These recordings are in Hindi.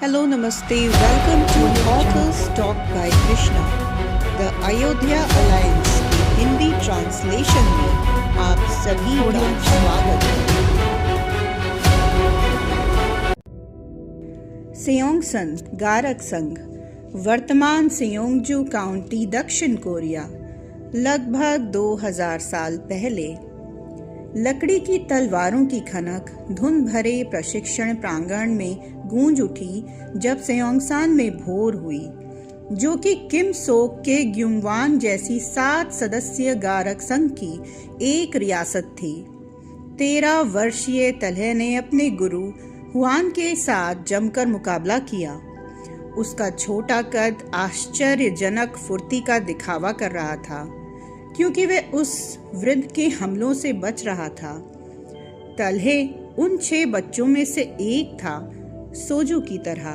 Hello, Namaste. Welcome to Authors Talk by Krishna. The Ayodhya Alliance की हिंदी ट्रांसलेशन में आप सभी का स्वागत है। सेयोंगसन गारक संघ, वर्तमान सेयोंगजू काउंटी, दक्षिण कोरिया, लगभग 2000 साल पहले। लकड़ी की तलवारों की खनक धुन भरे प्रशिक्षण प्रांगण में गूंज उठी जब सेयोंगसान में भोर हुई, जो कि किम सोक के ग्युमवान जैसी 7 सदस्यीय गारक संघ की एक रियासत थी। 13 वर्षीय तल्हे ने अपने गुरु हुआन के साथ जमकर मुकाबला किया। उसका छोटा कद आश्चर्यजनक फुर्ती का दिखावा कर रहा था, क्योंकि वह उस वृद्ध के हमलों से बच रहा था। तल्हे उन 6 बच्चों में से एक था, सोजू की तरह,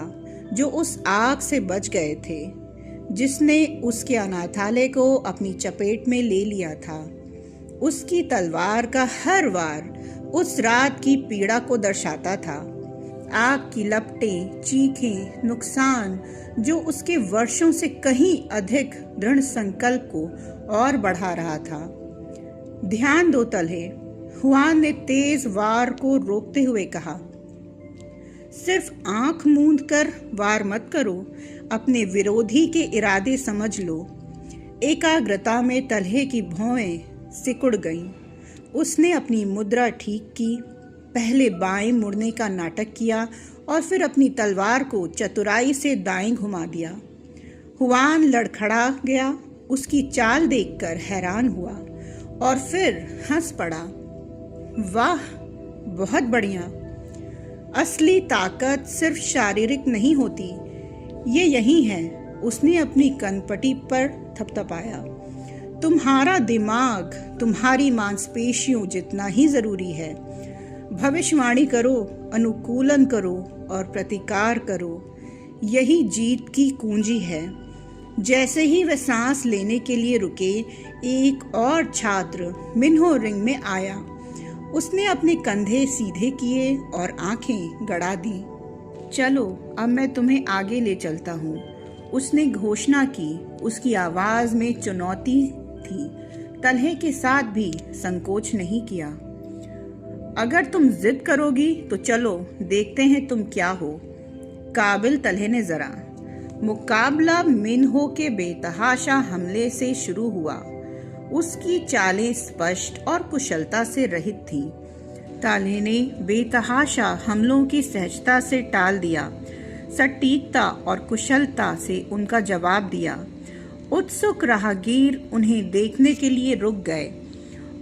जो उस आग से बच गए थे जिसने उसके अनाथालय को अपनी चपेट में ले लिया था। उसकी तलवार का हर वार उस रात की पीड़ा को दर्शाता था। आग की लपटें, चीखें, नुकसान जो उसके वर्षों से कहीं अधिक दृढ़ संकल्प को और बढ़ा रहा था। ध्यान दो तल्हे, हुआन ने तेज वार को रोकते हुए कहा। सिर्फ आंख मूंद कर वार मत करो, अपने विरोधी के इरादे समझ लो। एकाग्रता में तल्हे की भौएं सिकुड़ गईं। उसने अपनी मुद्रा ठीक की, पहले बाएं मुड़ने का नाटक किया और फिर अपनी तलवार को चतुराई से दाएं घुमा दिया। हुआन लड़खड़ा गया, उसकी चाल देखकर हैरान हुआ और फिर हंस पड़ा। वाह, बहुत बढ़िया। असली ताकत सिर्फ शारीरिक नहीं होती, ये यही है। उसने अपनी कनपटी पर थपथपाया। तुम्हारा दिमाग तुम्हारी मांसपेशियों जितना ही जरूरी है। भविष्यवाणी करो, अनुकूलन करो और प्रतिकार करो। यही जीत की कुंजी है। जैसे ही वह सांस लेने के लिए रुके, एक और छात्र मिन्हो रिंग में आया। उसने अपने कंधे सीधे किए और आंखें गड़ा दी। चलो, अब मैं तुम्हें आगे ले चलता हूँ, उसने घोषणा की। उसकी आवाज में चुनौती थी। तल्हे के साथ भी संकोच नहीं किया। अगर तुम जिद करोगी तो चलो, देखते हैं तुम क्या हो काबिल। तल्हे ने जरा। मुकाबला मिन्हो के बेतहाशा हमले से शुरू हुआ। उसकी चालें स्पष्ट और कुशलता से रहित थीं। तल्हे ने बेतहाशा हमलों की सहजता से टाल दिया, सटीकता और कुशलता से उनका जवाब दिया। उत्सुक राहगीर उन्हें देखने के लिए रुक गए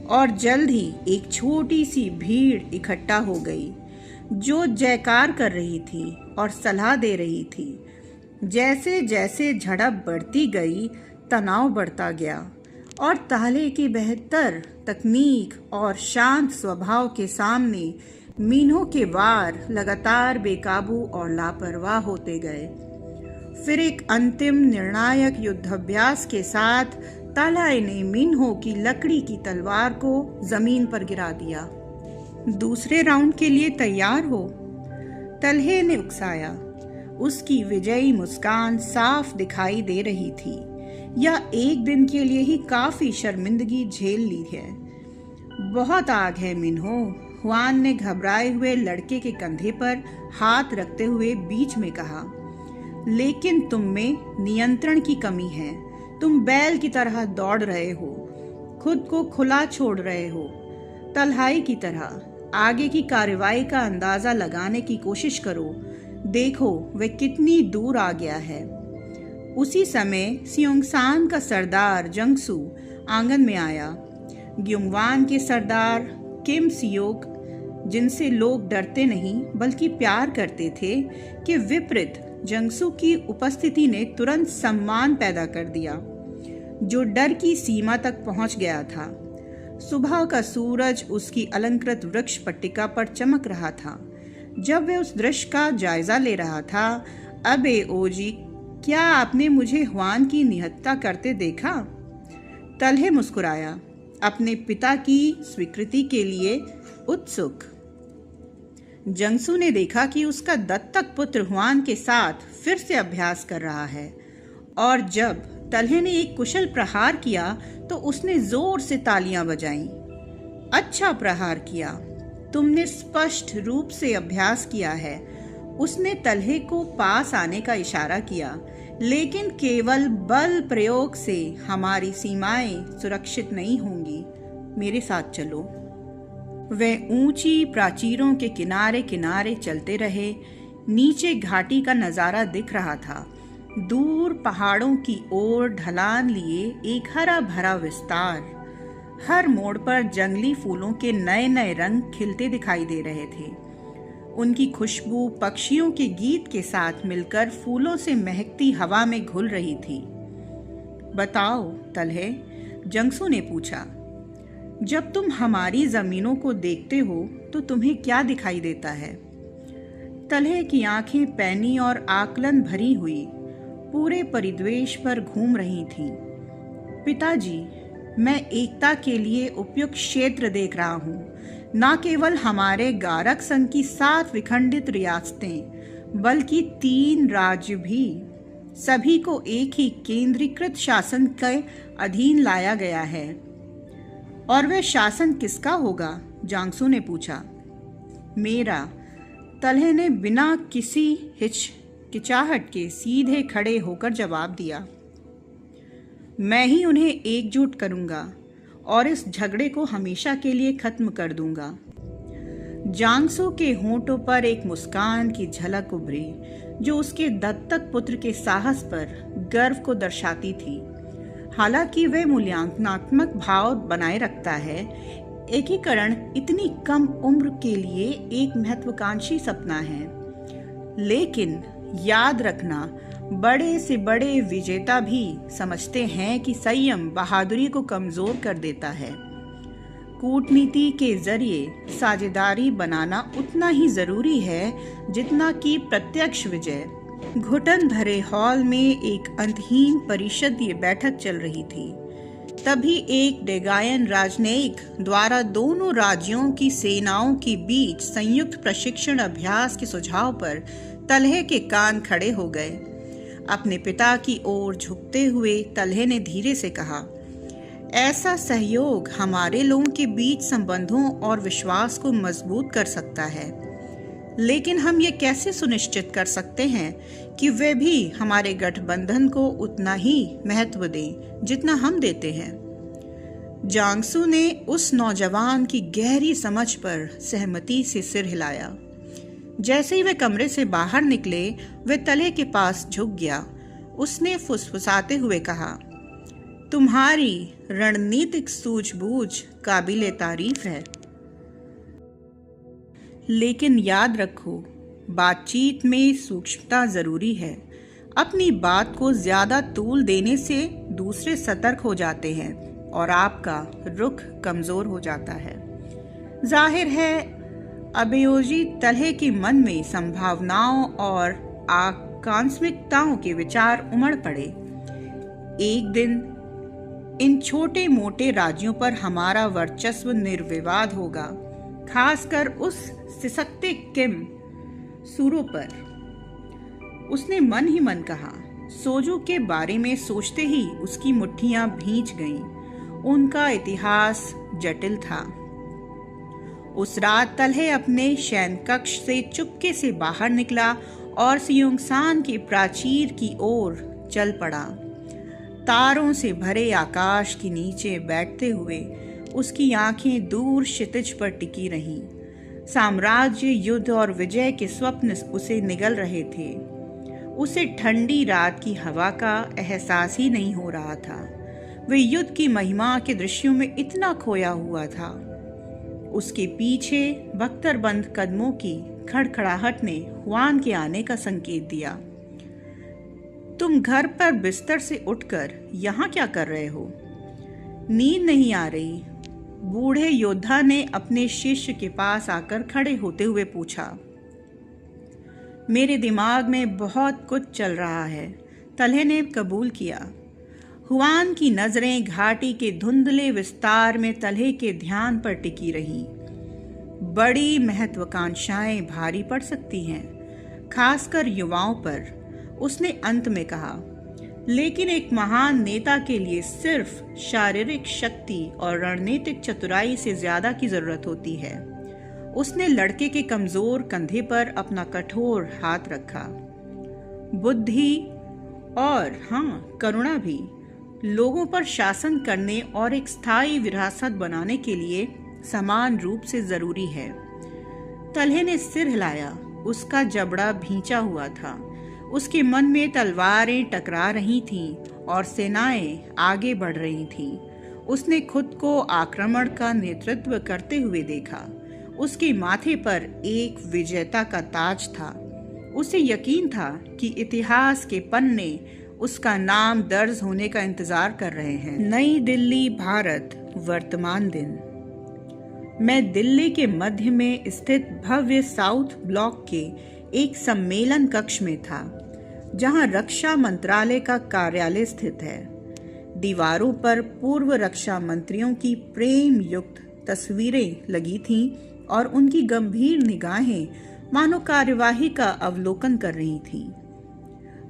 और जल्द ही एक छोटी सी भीड़ इकट्ठा हो गई, जो जयकार कर रही थी और सलाह दे रही थी। जैसे जैसे झड़प बढ़ती गई, तनाव बढ़ता गया और तल्हे की बेहतर तकनीक और शांत स्वभाव के सामने मिन्हो के वार लगातार बेकाबू और लापरवाह होते गए। फिर एक अंतिम निर्णायक युद्धाभ्यास के साथ तल्हे ने मिन्हो की लकड़ी की तलवार को जमीन पर गिरा दिया। दूसरे राउंड के लिए तैयार हो? तल्हे ने उकसाया। उसकी विजयी मुस्कान साफ दिखाई दे रही थी। यह एक दिन के लिए ही काफी शर्मिंदगी झेल ली है। बहुत आग है मिन्हो, हुआन ने घबराए हुए लड़के के कंधे पर हाथ रखते हुए बीच में कहा। लेकिन तुम में नियंत्रण की कमी है। तुम बैल की तरह दौड़ रहे हो, खुद को खुला छोड़ रहे हो, तल्हाई की तरह। आगे की कार्रवाई का अंदाजा लगाने की कोशिश करो। देखो वह कितनी दूर आ गया है। उसी समय सेयोंगसान का सरदार जंगसू आंगन में आया। ग्युमवान के सरदार किम सियोक, जिनसे लोग डरते नहीं बल्कि प्यार करते थे, के विपरीत जंगसू की उपस्थिति ने तुरंत सम्मान पैदा कर दिया, जो डर की सीमा तक पहुंच गया था। सुबह का सूरज उसकी अलंकृत वृक्ष पट्टिका पर चमक रहा था। जब वह उस दृश्य का जायजा ले रहा था, अबे ओजी, क्या आपने मुझे हुआन की निहत्ता करते देखा? तल्हे मुस्कुराया, अपने पिता की स्वीकृति के लिए उत्सुक। जंगसू ने देखा कि उसका दत्तक पुत्र हुआन के साथ फिर से अभ्यास कर रहा है, और जब तल्हे ने एक कुशल प्रहार किया तो उसने जोर से तालियां बजाईं। अच्छा प्रहार किया, तुमने स्पष्ट रूप से अभ्यास किया है। उसने तल्हे को पास आने का इशारा किया, लेकिन केवल बल प्रयोग से हमारी सीमाएं सुरक्षित नहीं होंगी। मेरे साथ चलो। वे ऊंची प्राचीरों के किनारे किनारे चलते रहे। नीचे घाटी का नजारा दिख रहा था। दूर पहाड़ों की ओर ढलान लिए एक हरा भरा विस्तार। हर मोड़ पर जंगली फूलों के नए नए रंग खिलते दिखाई दे रहे थे। उनकी खुशबू पक्षियों के गीत के साथ मिलकर फूलों से महकती हवा में घुल रही थी। बताओ तल्हे, जंगसू ने पूछा, जब तुम हमारी जमीनों को देखते हो तो तुम्हें क्या दिखाई देता है? तल्हे की आंखें पैनी और आकलन भरी हुई पूरे परिद्वेश पर घूम रही थीं। पिताजी, मैं एकता के लिए उपयुक्त क्षेत्र देख रहा हूँ, न केवल हमारे गारक संघ की 7 विखंडित रियासतें, बल्कि 3 राज्य भी। सभी को एक ही केंद्रीकृत शासन के अधीन लाया गया है। और वह शासन किसका होगा? जांगसू ने पूछा। मेरा, तल्हे ने बिना किसी हिचकिचाहट के सीधे खड़े होकर जवाब दिया। मैं ही उन्हें एकजुट करूंगा और इस झगड़े को हमेशा के लिए खत्म कर दूंगा। जांगसू के होंठों पर एक मुस्कान की झलक उभरी, जो उसके दत्तक पुत्र के साहस पर गर्व को दर्शाती थी। हालांकि वह मूल्यांकनात्मक भाव बनाए रखता है, एकीकरण इतनी कम उम्र के लिए एक महत्वाकांक्षी सपना है। लेकिन याद रखना, बड़े से बड़े विजेता भी समझते हैं कि संयम बहादुरी को कमजोर कर देता है। कूटनीति के जरिए साझेदारी बनाना उतना ही जरूरी है जितना कि प्रत्यक्ष विजय। घुटन भरे हॉल में एक अंतहीन परिषदीय बैठक चल रही थी। तभी एक डेगायन राजनयिक द्वारा दोनों राज्यों की सेनाओं के बीच संयुक्त प्रशिक्षण अभ्यास के सुझाव पर तल्हे के कान खड़े हो गए। अपने पिता की ओर झुकते हुए तल्हे ने धीरे से कहा, ऐसा सहयोग हमारे लोगों के बीच संबंधों और विश्वास को मजबूत कर सकता है। लेकिन हम ये कैसे सुनिश्चित कर सकते हैं कि वे भी हमारे गठबंधन को उतना ही महत्व दें जितना हम देते हैं? जांगसू ने उस नौजवान की गहरी समझ पर सहमति से सिर हिलाया। जैसे ही वे कमरे से बाहर निकले, वे तल्हे के पास झुक गया। उसने फुसफुसाते हुए कहा, तुम्हारी रणनीतिक सूझबूझ काबिले तारीफ है, लेकिन याद रखो, बातचीत में सूक्ष्मता जरूरी है। अपनी बात को ज्यादा तूल देने से दूसरे सतर्क हो जाते हैं और आपका रुख कमजोर हो जाता है। जाहिर है अभियोजी तल्हे के मन में संभावनाओं और आकांक्षिकताओं के विचार उमड़ पड़े। एक दिन इन छोटे मोटे राज्यों पर हमारा वर्चस्व निर्विवाद होगा, खासकर उस सिसकते किम सूरों पर। उसने मन ही मन कहा। सोजू के बारे में सोचते ही उसकी मुट्ठियां भींच गईं। उनका इतिहास जटिल था। उस रात तल्हे अपने शयन कक्ष से चुपके से बाहर निकला और सियोंगसान के प्राचीर की ओर चल पड़ा। तारों से भरे आकाश के नीचे बैठते हुए उसकी आंखें दूर क्षितिज पर टिकी रहीं। साम्राज्य, युद्ध और विजय के स्वप्न उसे निगल रहे थे। उसे ठंडी रात की हवा का एहसास ही नहीं हो रहा था। वह युद्ध की महिमा के दृश्यों में इतना खोया हुआ था। उसके पीछे बख्तरबंद कदमों की खड़खड़ाहट ने हुआन के आने का संकेत दिया। तुम घर पर बिस्तर से उठकर यहाँ क्या कर रहे हो? नींद नहीं आ रही? बूढ़े योद्धा ने अपने शिष्य के पास आकर खड़े होते हुए पूछा। मेरे दिमाग में बहुत कुछ चल रहा है, तल्हे ने कबूल किया। हुआन की नजरें घाटी के धुंधले विस्तार में तल्हे के ध्यान पर टिकी रहीं। बड़ी महत्वाकांक्षाएं भारी पड़ सकती हैं, खासकर युवाओं पर, उसने अंत में कहा। लेकिन एक महान नेता के लिए सिर्फ शारीरिक शक्ति और रणनीतिक चतुराई से ज्यादा की जरूरत होती है। उसने लड़के के कमजोर कंधे पर अपना कठोर हाथ रखा। बुद्धि और करुणा भी लोगों पर शासन करने और एक स्थायी विरासत बनाने के लिए समान रूप से जरूरी है। तल्हे ने सिर हिलाया। उसका जबड़ा भींचा हुआ था। उसके मन में तलवारें टकरा रही थीं और सेनाएं आगे बढ़ रही थीं। उसने खुद को आक्रमण का नेतृत्व करते हुए देखा। उसके माथे पर एक विजेता का ताज था। उसे यकीन था कि इतिहास के पन्ने उसका नाम दर्ज होने का इंतजार कर रहे हैं। नई दिल्ली, भारत, वर्तमान दिन। मैं दिल्ली के मध्य में स्थित भव्य साउथ ब्लॉक के एक सम्मेलन कक्ष में था, जहां रक्षा मंत्रालय का कार्यालय स्थित है। दीवारों पर पूर्व रक्षा मंत्रियों की प्रेम युक्त तस्वीरें लगी थीं और उनकी गंभीर निगाहें मानो कार्यवाही का अवलोकन कर रही थीं।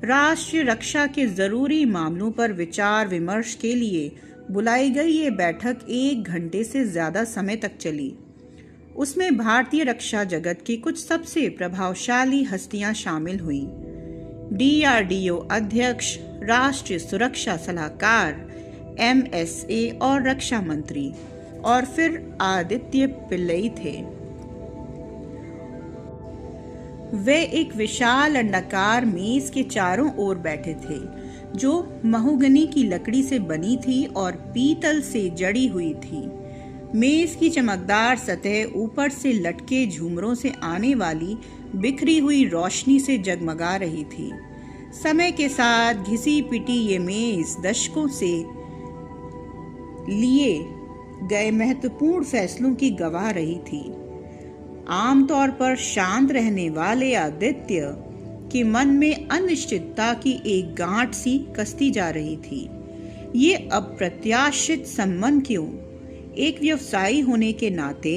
राष्ट्रीय रक्षा के जरूरी मामलों पर विचार विमर्श के लिए बुलाई गई ये बैठक 1 घंटे से ज्यादा समय तक चली। उसमें भारतीय रक्षा जगत की कुछ सबसे प्रभावशाली हस्तियां शामिल हुईं। DRDO अध्यक्ष, राष्ट्रीय सुरक्षा सलाहकार, MSA और रक्षा मंत्री, और फिर आदित्य पिल्लई थे। वे एक विशाल अंडाकार मेज के चारों ओर बैठे थे, जो महोगनी की लकड़ी से बनी थी और पीतल से जड़ी हुई थी। मेज की चमकदार सतह ऊपर से लटके झूमरों से आने वाली बिखरी हुई रोशनी से जगमगा रही थी। समय के साथ घिसी पिटी ये मेज दशकों से लिए गए महत्वपूर्ण फैसलों की गवाह रही थी। आमतौर पर शांत रहने वाले आदित्य के मन में अनिश्चितता की एक गांठ सी कसती जा रही थी। ये अप्रत्याशित संबंध क्यों? एक व्यवसायी होने के नाते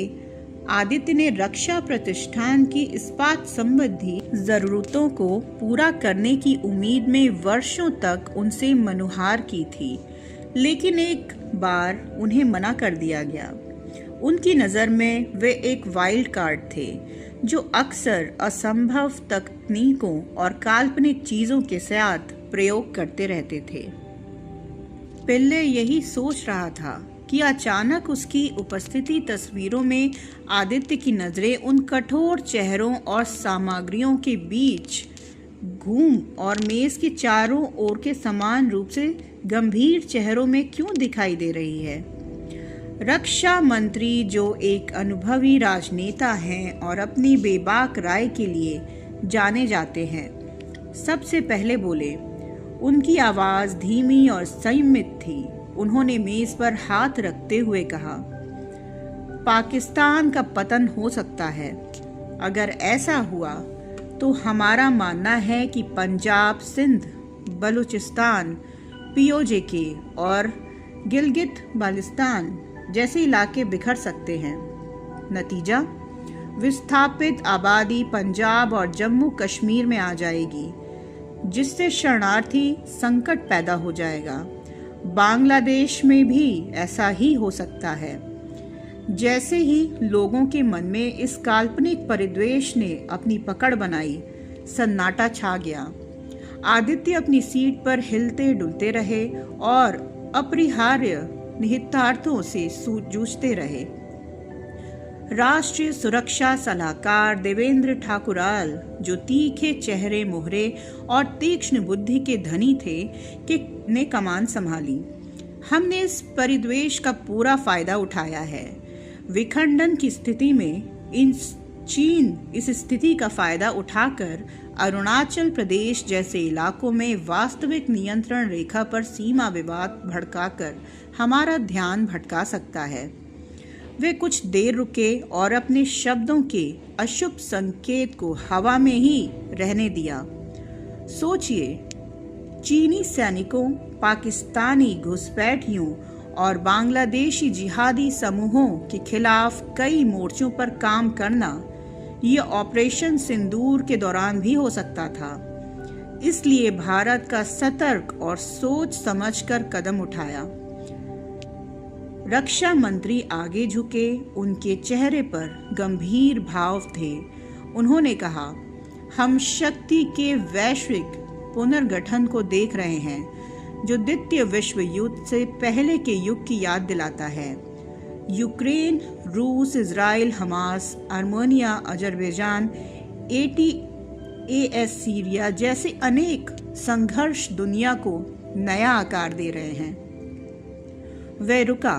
आदित्य ने रक्षा प्रतिष्ठान की इस्पात संबंधी जरूरतों को पूरा करने की उम्मीद में वर्षों तक उनसे मनुहार की थी, लेकिन एक बार उन्हें मना कर दिया गया। उनकी नज़र में वे एक वाइल्ड कार्ड थे, जो अक्सर असंभव तकनीकों और काल्पनिक चीजों के साथ प्रयोग करते रहते थे। पिल्ले यही सोच रहा था कि अचानक उसकी उपस्थिति तस्वीरों में आदित्य की नजरें उन कठोर चेहरों और सामग्रियों के बीच घूम और मेज के चारों ओर के समान रूप से गंभीर चेहरों में क्यों दिखाई दे रही है। रक्षा मंत्री, जो एक अनुभवी राजनेता हैं और अपनी बेबाक राय के लिए जाने जाते हैं, सबसे पहले बोले। उनकी आवाज धीमी और संयमित थी। उन्होंने मेज पर हाथ रखते हुए कहा, पाकिस्तान का पतन हो सकता है। अगर ऐसा हुआ तो हमारा मानना है कि पंजाब, सिंध, बलूचिस्तान, POJK और गिलगित बाल्टिस्तान जैसे इलाके बिखर सकते हैं। नतीजा, विस्थापित आबादी पंजाब और जम्मू कश्मीर में आ जाएगी, जिससे शरणार्थी संकट पैदा हो जाएगा। बांग्लादेश में भी ऐसा ही हो सकता है। जैसे ही लोगों के मन में इस काल्पनिक परिद्वेष ने अपनी पकड़ बनाई, सन्नाटा छा गया। आदित्य अपनी सीट पर हिलते डुलते रहे और अपरिहार्य निहितार्थों से जूझते रहे। राष्ट्रीय सुरक्षा सलाहकार देवेंद्र ठाकुराल, जो तीखे चेहरे मोहरे और तीक्ष्ण बुद्धि के धनी थे, ने कमान संभाली। हमने इस परिद्वेष का पूरा फायदा उठाया है। विखंडन की स्थिति में चीन इस स्थिति का फायदा उठाकर अरुणाचल प्रदेश जैसे इलाकों में वास्तविक नियंत्रण रेखा पर सीमा विवाद भड़काकर हमारा ध्यान भटका सकता है। वे कुछ देर रुके और अपने शब्दों के अशुभ संकेत को हवा में ही रहने दिया। सोचिए, चीनी सैनिकों, पाकिस्तानी घुसपैठियों और बांग्लादेशी जिहादी समूहों के खिलाफ कई मोर्चों पर काम करना ये ऑपरेशन सिंदूर के दौरान भी हो सकता था। इसलिए भारत का सतर्क और सोच समझकर कदम उठाया। रक्षा मंत्री आगे झुके, उनके चेहरे पर गंभीर भाव थे। उन्होंने कहा, हम शक्ति के वैश्विक पुनर्गठन को देख रहे हैं जो द्वितीय विश्व युद्ध से पहले के युग की याद दिलाता है। यूक्रेन, रूस, Israel, Hamas, Armenia, Azerbaijan, AS Syria जैसे अनेक संघर्ष दुनिया को नया आकार दे रहे हैं। वह रुका,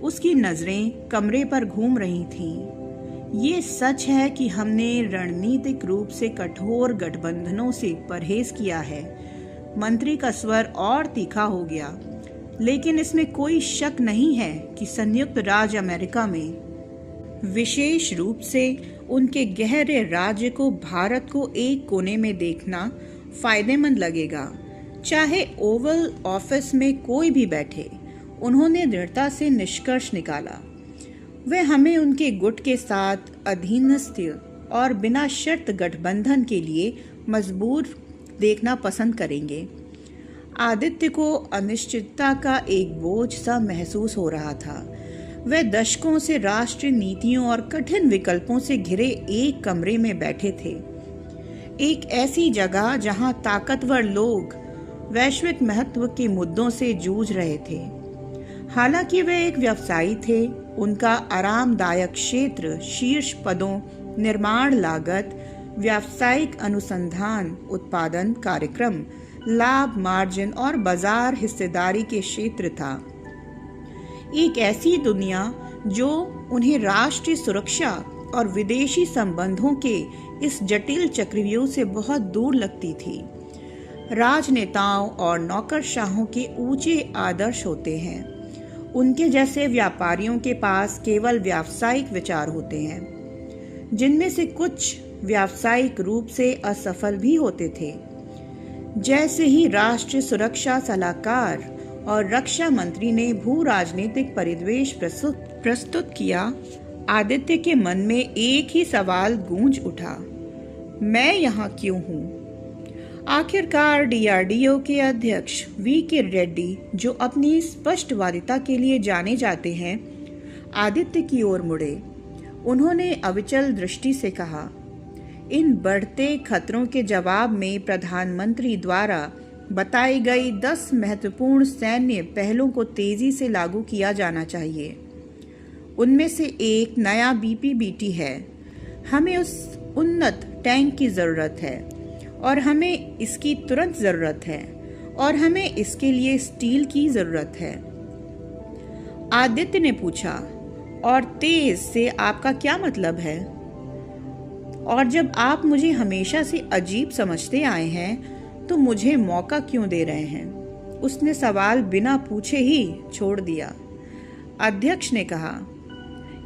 उसकी नजरें कमरे पर घूम रही थीं। ये सच है कि हमने रणनीतिक रूप से कठोर गठबंधनों से परहेज किया है। मंत्री का स्वर और तीखा हो गया। लेकिन इसमें कोई शक नहीं है कि संयुक्त राज्य अमेरिका में, विशेष रूप से उनके गहरे राज्य को, भारत को एक कोने में देखना फायदेमंद लगेगा, चाहे ओवल ऑफिस में कोई भी बैठे। उन्होंने दृढ़ता से निष्कर्ष निकाला। वे हमें उनके गुट के साथ अधीनस्थ और बिना शर्त गठबंधन के लिए मजबूर देखना पसंद करेंगे। आदित्य को अनिश्चितता का एक बोझ सा महसूस हो रहा था। वे दशकों से राष्ट्रीय नीतियों और कठिन विकल्पों से घिरे एक कमरे में बैठे थे, एक ऐसी जगह जहां ताकतवर लोग वैश्विक महत्व के मुद्दों से जूझ रहे थे। हालांकि वे एक व्यवसायी थे, उनका आरामदायक क्षेत्र शीर्ष पदों, निर्माण लागत, व्यावसायिक अनुसंधान, उत्पादन कार्यक्रम, लाभ मार्जिन और बाजार हिस्सेदारी के क्षेत्र था। एक ऐसी दुनिया जो उन्हें राष्ट्रीय सुरक्षा और विदेशी संबंधों के इस जटिल चक्रव्यूह से बहुत दूर लगती थी। राजनेताओं और नौकरशाहों के ऊंचे आदर्श होते हैं। उनके जैसे व्यापारियों के पास केवल व्यावसायिक विचार होते हैं, जिनमें से कुछ व्यावसायिक रूप से असफल भी होते थे। जैसे ही राष्ट्रीय सुरक्षा सलाहकार और रक्षा मंत्री ने भू राजनीतिक परिवेश प्रस्तुत किया, आदित्य के मन में एक ही सवाल गूंज उठा, मैं यहाँ क्यों हूँ? आखिरकार DRDO के अध्यक्ष V.K. रेड्डी, जो अपनी स्पष्टवादिता के लिए जाने जाते हैं, आदित्य की ओर मुड़े। उन्होंने अविचल दृष्टि से कहा, इन बढ़ते खतरों के जवाब में प्रधानमंत्री द्वारा बताई गई 10 महत्वपूर्ण सैन्य पहलों को तेजी से लागू किया जाना चाहिए। उनमें से एक नया BPBT है। हमें उस उन्नत टैंक की जरूरत है और हमें इसकी तुरंत जरूरत है और हमें इसके लिए स्टील की जरूरत है। आदित्य ने पूछा, और तेज से आपका क्या मतलब है? और जब आप मुझे हमेशा से अजीब समझते आए हैं तो मुझे मौका क्यों दे रहे हैं? उसने सवाल बिना पूछे ही छोड़ दिया। अध्यक्ष ने कहा,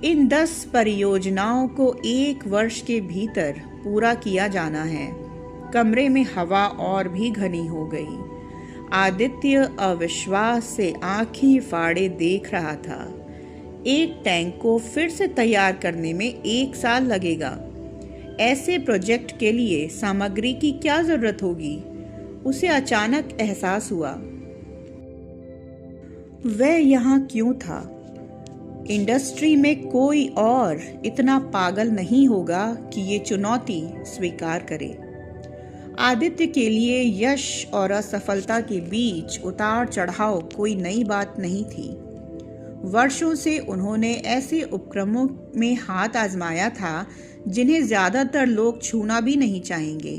इन 10 परियोजनाओं को 1 वर्ष के भीतर पूरा किया जाना है। कमरे में हवा और भी घनी हो गई। आदित्य अविश्वास से आंखें फाड़े देख रहा था। एक टैंक को फिर से तैयार करने में 1 साल लगेगा। ऐसे प्रोजेक्ट के लिए सामग्री की क्या जरूरत होगी? उसे अचानक एहसास हुआ, वह यहाँ क्यों था? इंडस्ट्री में कोई और इतना पागल नहीं होगा कि ये चुनौती स्वीकार करे। आदित्य के लिए यश और असफलता के बीच उतार चढ़ाव कोई नई बात नहीं थी। वर्षों से उन्होंने ऐसे उपक्रमों में हाथ आजमाया था जिन्हें ज्यादातर लोग छूना भी नहीं चाहेंगे।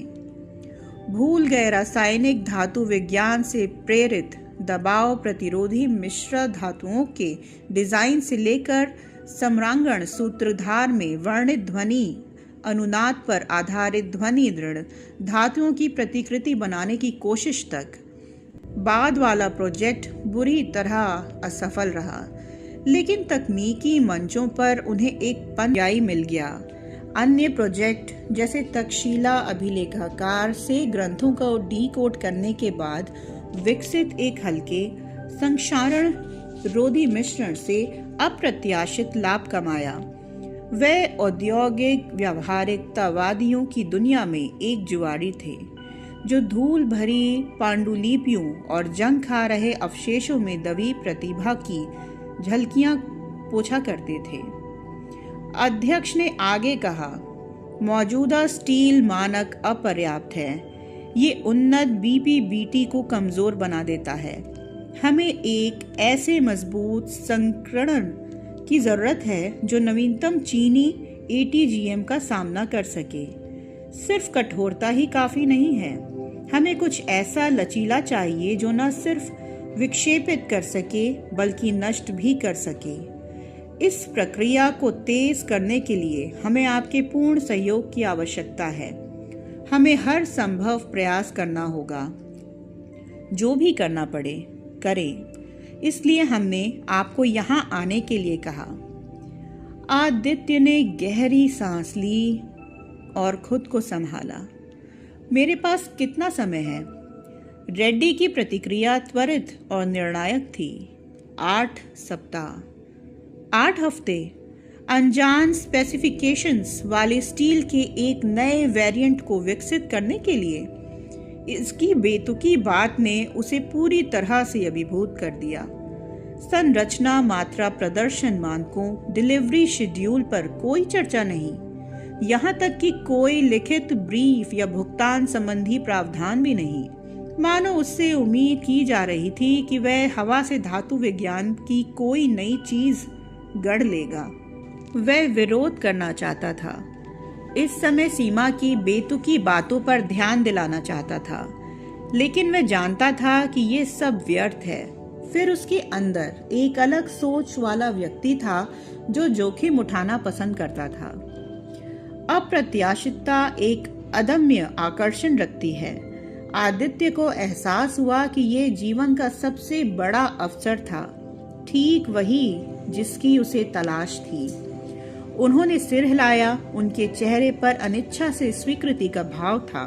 भूल गए रासायनिक धातु विज्ञान से प्रेरित दबाव प्रतिरोधी मिश्र धातुओं के डिजाइन से लेकर सम्रांगण सूत्रधार में वर्णित ध्वनि अनुनाद पर आधारित ध्वनि दृढ़ धातुओं की प्रतिकृति बनाने की कोशिश तक। बाद वाला प्रोजेक्ट बुरी तरह असफल रहा, लेकिन तकनीकी मंचों पर उन्हें एक पर्याय मिल गया। अन्य प्रोजेक्ट जैसे तक्षशिला अभिलेखागार से ग्रंथों को डीकोड करने के बाद विकसित एक हल्के संक्षारण रोधी मिश्रण से अप्रत्याशित लाभ कमाया। वह औद्योगिक व्यावहारिकतावादियों की दुनिया में एक जुआरी थे, जो धूल भरी पांडुलिपियों और जंग खा रहे अवशेषों में दबी प्रतिभा की झलकियां पोछा करते थे। अध्यक्ष ने आगे कहा, मौजूदा स्टील मानक अपर्याप्त है। ये उन्नत बीपीबीटी को कमजोर बना देता है। हमें एक ऐसे मजबूत संस्करण की जरूरत है जो नवीनतम चीनी एटीजीएम का सामना कर सके। सिर्फ कठोरता ही काफी नहीं है, हमें कुछ ऐसा लचीला चाहिए जो न सिर्फ विक्षेपित कर सके बल्कि नष्ट भी कर सके। इस प्रक्रिया को तेज करने के लिए हमें आपके पूर्ण सहयोग की आवश्यकता है। हमें हर संभव प्रयास करना होगा। जो भी करना पड़े करें। इसलिए हमने आपको यहाँ आने के लिए कहा। आदित्य ने गहरी सांस ली और खुद को संभाला। मेरे पास कितना समय है? रेड्डी की प्रतिक्रिया त्वरित और निर्णायक थी। 8 सप्ताह, 8 हफ्ते। अनजान स्पेसिफिकेशंस वाले स्टील के एक नए वेरिएंट को विकसित करने के लिए। इसकी बेतुकी बात ने उसे पूरी तरह से अभिभूत कर दिया। संरचना, मात्रा, प्रदर्शन मानकों, डिलीवरी शेड्यूल पर कोई चर्चा नहीं। यहाँ तक कि कोई लिखित ब्रीफ या भुगतान संबंधी प्रावधान भी नहीं। मानो उससे उम्मीद की जा रही थी कि वह हवा से धातु विज्ञान की कोई नई चीज गढ़ लेगा। वह विरोध करना चाहता था। इस समय सीमा की बेतुकी बातों पर ध्यान दिलाना चाहता था, लेकिन वह जानता था कि ये सब व्यर्थ है। फिर उसके अंदर एक अलग सोच वाला व्यक्ति था जो जोखिम उठाना पसंद करता था। अप्रत्याशितता एक अदम्य आकर्षण रखती है। आदित्य को एहसास हुआ कि ये जीवन का सबसे बड़ा अवसर था, ठीक वही जिसकी उसे तलाश थी। उन्होंने सिर हिलाया। उनके चेहरे पर अनिच्छा से स्वीकृति का भाव था।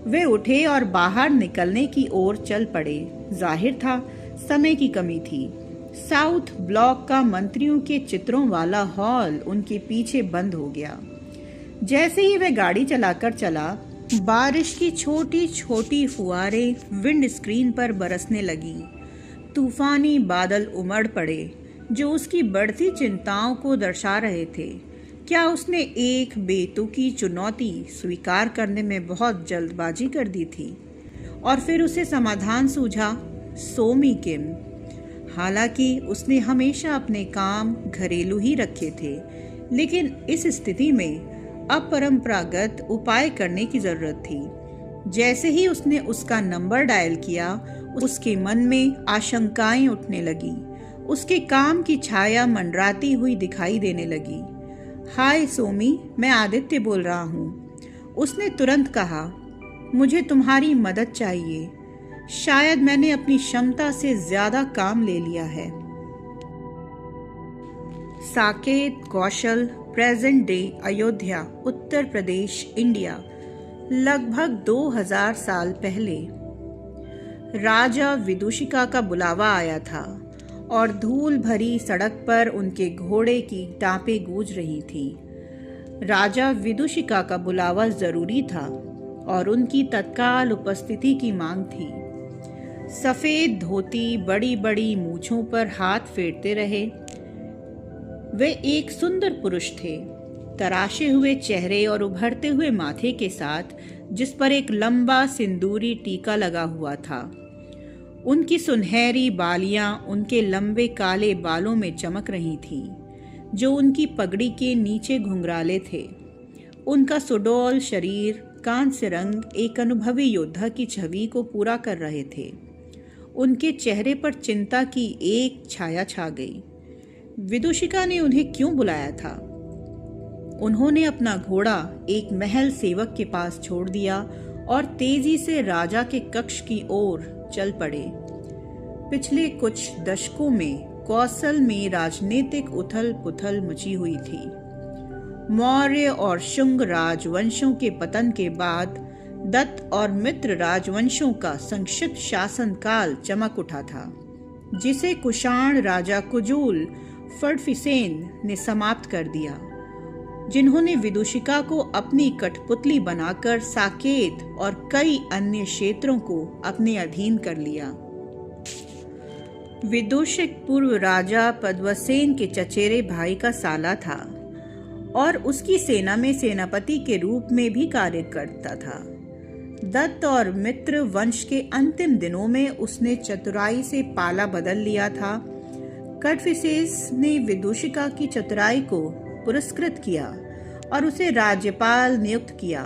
वे उठे और बाहर निकलने की ओर चल पड़े। जाहिर था समय की कमी थी। साउथ ब्लॉक का मंत्रियों के चित्रों वाला हॉल उनके पीछे बंद हो गया। जैसे ही वह गाड़ी चलाकर चला, बारिश की छोटी छोटी फुहारें विंड स्क्रीन पर बरसने लगी। तूफानी बादल उमड़ पड़े जो उसकी बढ़ती चिंताओं को दर्शा रहे थे। क्या उसने एक बेतुकी चुनौती स्वीकार करने में बहुत जल्दबाजी कर दी थी? और फिर उसे समाधान सूझा, सोमी किम। हालांकि उसने हमेशा अपने काम घरेलू ही रखे थे, लेकिन इस स्थिति में अपरंपरागत उपाय करने की जरूरत थी। जैसे ही उसने उसका नंबर डायल किया, उसके मन में आशंकाएं उठने लगी। उसके काम की छाया मंडराती हुई दिखाई देने लगी। हाय सोमी, मैं आदित्य बोल रहा हूँ। उसने तुरंत कहा, मुझे तुम्हारी मदद चाहिए। शायद मैंने अपनी क्षमता से ज्यादा काम ले लिया है। साकेत कौशल, present day Ayodhya, Uttar Pradesh, India. लगभग 2000 साल पहले राजा विदूषिका का बुलावा आया था और धूल भरी सड़क पर उनके घोड़े की टापें गूंज रही थी। राजा विदूषिका का बुलावा जरूरी था और उनकी तत्काल उपस्थिति की मांग थी। सफेद धोती, बड़ी बड़ी मूछों पर हाथ फेरते रहे। वे एक सुंदर पुरुष थे, तराशे हुए चेहरे और उभरते हुए माथे के साथ, जिस पर एक लंबा सिंदूरी टीका लगा हुआ था। उनकी सुनहरी बालियां उनके लंबे काले बालों में चमक रही थीं, जो उनकी पगड़ी के नीचे घुंघराले थे। उनका सुडौल शरीर, कांस्य रंग एक अनुभवी योद्धा की छवि को पूरा कर रहे थे। उनके चेहरे पर चिंता की एक छाया छा गई। विदूषिका ने उन्हें क्यों बुलाया था? उन्होंने अपना घोड़ा एक महल सेवक के पास छोड़ दिया और तेजी से राजा के कक्ष की ओर चल पड़े। पिछले कुछ दशकों में कौशल में राजनीतिक उथल पुथल मची हुई थी। मौर्य और शुंग राजवंशों के पतन के बाद दत्त और मित्र राजवंशों का संक्षिप्त शासनकाल चमक उठा था। जिसे कुषाण राजा कुजूल फड़फिसेन ने समाप्त कर दिया, जिन्होंने विदूषिका को अपनी कठपुतली बनाकर साकेत और कई अन्य क्षेत्रों को अपने अधीन कर लिया। विदूषक पूर्व राजा पद्मसेन के चचेरे भाई का साला था और उसकी सेना में सेनापति के रूप में भी कार्य करता था। दत्त और मित्र वंश के अंतिम दिनों में उसने चतुराई से पाला बदल लिया था। कड़फिसेस ने विदूषिका की चतुराई को पुरस्कृत किया और उसे राज्यपाल नियुक्त किया।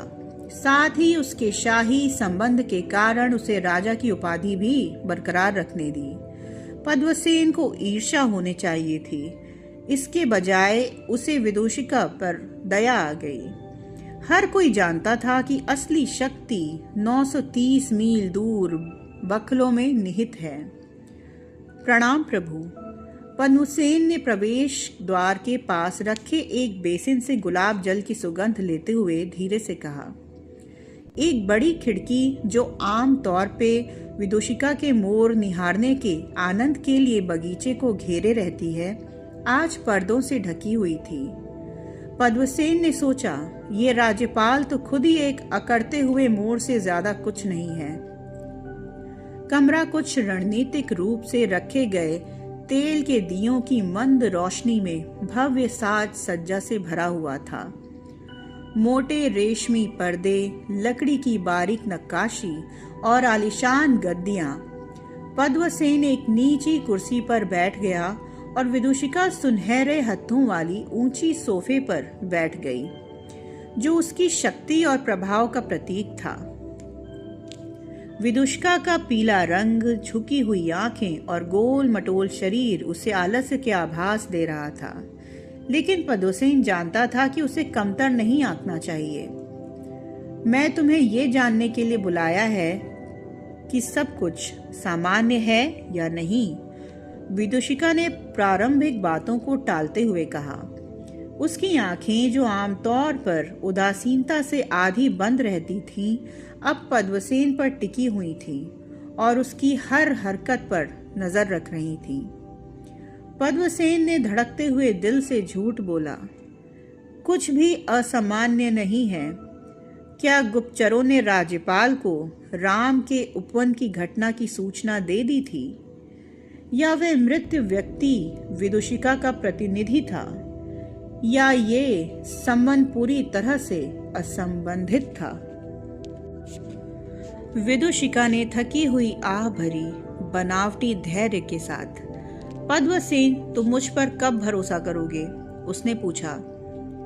साथ ही उसके शाही संबंध के कारण उसे राजा की उपाधि भी बरकरार रखने दी। पद्मसेन को ईर्ष्या होने चाहिए थी, इसके बजाय उसे विदूषिका पर दया आ गई। हर कोई जानता था कि असली शक्ति 930 मील दूर बखलों में निहित है। प्रणाम प्रभु। पद्मसेन ने प्रवेश द्वार के पास रखे एक बेसिन से गुलाब जल की सुगंध लेते हुए धीरे से कहा। एक बड़ी खिड़की जो आम तौर पे विदूषिका के मोर निहारने के आनंद के लिए बगीचे को घेरे रहती है, आज पर्दों से ढकी हुई थी। पद्मसेन ने सोचा, ये राज्यपाल तो खुद ही एक अकड़ते हुए मोर से ज्यादा कुछ नहीं है। कमरा कुछ रणनीतिक रूप से रखे गए तेल के दियों की मंद रोशनी में भव्य साज सज्जा से भरा हुआ था। मोटे रेशमी पर्दे, लकड़ी की बारीक नक्काशी और आलीशान गद्दियां। पद्मसेन एक नीची कुर्सी पर बैठ गया और विदूषिका सुनहरे हत्थों वाली ऊंची सोफे पर बैठ गई, जो उसकी शक्ति और प्रभाव का प्रतीक था। विदूषिका का पीला रंग, झुकी हुई आंखें और गोल मटोल शरीर उसे आलस्य के आभास दे रहा था, लेकिन पद्मसेन जानता था कि उसे कमतर नहीं आंकना चाहिए। मैं तुम्हें ये जानने के लिए बुलाया है कि सब कुछ सामान्य है या नहीं, विदूषिका ने प्रारंभिक बातों को टालते हुए कहा। उसकी आंखें, जो आमतौर पर उदासीनता से आधी बंद रहती थीं, अब पद्मसेन पर टिकी हुई थीं और उसकी हर हरकत पर नजर रख रही थीं। पद्मसेन ने धड़कते हुए दिल से झूठ बोला, कुछ भी असामान्य नहीं है। क्या गुप्तचरों ने राज्यपाल को राम के उपवन की घटना की सूचना दे दी थी, या वह मृत व्यक्ति विदूषिका का प्रतिनिधि था, या ये संबंध पूरी तरह से असंबंधित था? विदूषिका ने थकी हुई आह भरी बनावटी धैर्य के साथ, पद्मसेन, तुम मुझ पर कब भरोसा करोगे? उसने पूछा।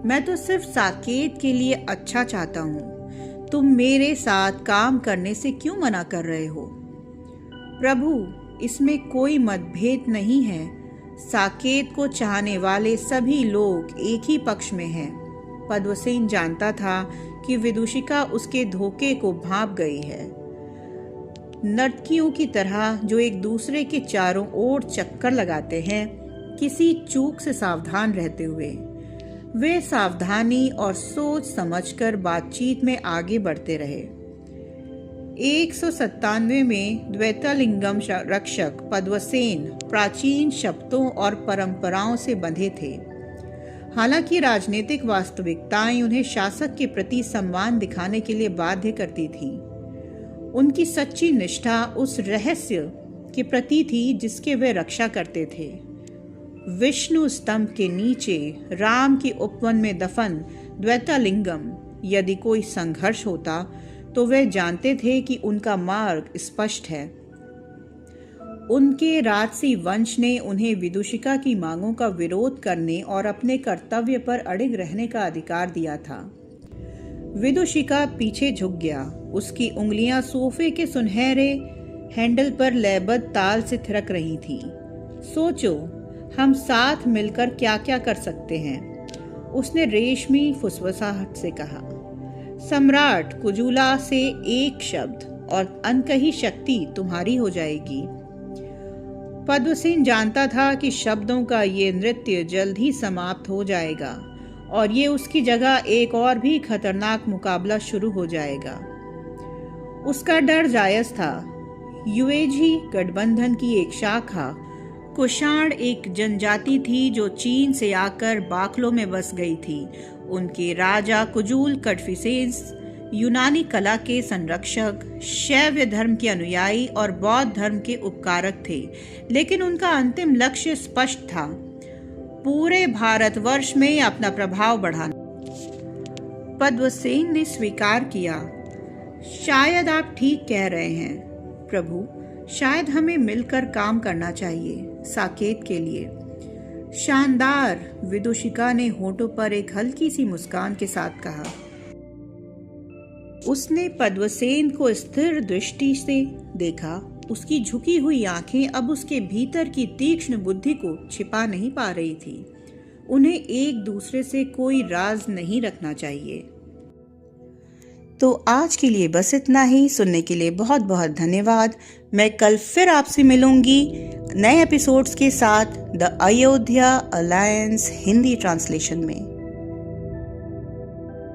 मैं तो सिर्फ साकेत के लिए अच्छा चाहता हूँ। तुम मेरे साथ काम करने से क्यों मना कर रहे हो? प्रभु, इसमें कोई मतभेद नहीं है। साकेत को चाहने वाले सभी लोग एक ही पक्ष में हैं। पद्मसेन जानता था कि विदूषिका उसके धोखे को भांप गई है। नर्तकियों की तरह जो एक दूसरे के चारों ओर चक्कर लगाते हैं, किसी चूक से सावधान रहते हुए वे सावधानी और सोच समझकर बातचीत में आगे बढ़ते रहे। 197 में द्वैतालिंगम रक्षक पद्मसेन प्राचीन शब्दों और परंपराओं से बंधे थे। हालांकि राजनीतिक वास्तविकताएं उन्हें शासक के प्रति सम्मान दिखाने के लिए बाध्य करती थीं। उनकी सच्ची निष्ठा उस रहस्य के प्रति थी जिसके वे रक्षा करते थे। विष्णु स्तंभ के नीचे राम के उपवन में दफन द्वैतालिंगम, यदि कोई संघर्ष होता तो वे जानते थे कि उनका मार्ग स्पष्ट है। उनके राजसी वंश ने उन्हें विदूषिका की मांगों का विरोध करने और अपने कर्तव्य पर अड़िग रहने का अधिकार दिया था। विदूषिका पीछे झुक गया। उसकी उंगलियां सोफे के सुनहरे हैंडल पर लयबद्ध ताल से थिरक रही थीं। सोचो, हम साथ मिलकर क्या क्या कर सकते हैं, उसने रेशमी फुसफुसाहट से कहा। सम्राट कुजूला से एक शब्द और अनकही शक्ति तुम्हारी हो जाएगी। पद्मसेन जानता था कि शब्दों का ये नृत्य जल्द ही समाप्त हो जाएगा और ये उसकी जगह एक और भी खतरनाक मुकाबला शुरू हो जाएगा। उसका डर जायज था। युएझी गठबंधन की एक शाखा कुषाण एक जनजाति थी जो चीन से आकर बाखलों में बस गई थी। उनके राजा कुजूल कड़फिसेस यूनानी कला के संरक्षक, शैव धर्म के अनुयायी और बौद्ध धर्म के उपकारक थे, लेकिन उनका अंतिम लक्ष्य स्पष्ट था, पूरे भारतवर्ष में अपना प्रभाव बढ़ाना। पद्मसेन ने स्वीकार किया, शायद आप ठीक कह रहे हैं प्रभु, शायद हमें मिलकर काम करना चाहिए साकेत के लिए। शानदार, विदूषिका ने होठों पर एक हल्की सी मुस्कान के साथ कहा। उसने पद्मसेन को स्थिर दृष्टि से देखा। उसकी झुकी हुई आंखें अब उसके भीतर की तीक्ष्ण बुद्धि को छिपा नहीं पा रही थी। उन्हें एक दूसरे से कोई राज नहीं रखना चाहिए। तो आज के लिए बस इतना ही। सुनने के लिए बहुत बहुत धन्यवाद। मैं कल फिर आपसे मिलूंगी नए एपिसोड्स के साथ the Ayodhya alliance Hindi translation में।